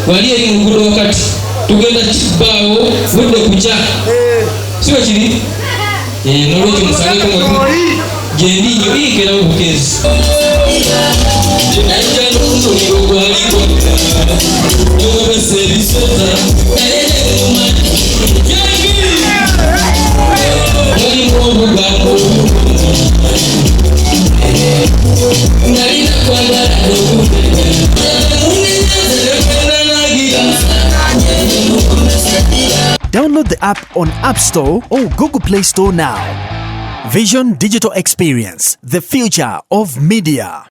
Waliye ngulu wakati tugenda bwayo budde kuja siwe kiri nolojo musale ko gendi nyo ikera obukezi ajja n'okutonero gwaliko yoga serviceta nali mwobugambo nalina kwagala Download the app on App Store or Google Play Store now. Vision Digital Experience, the future of media.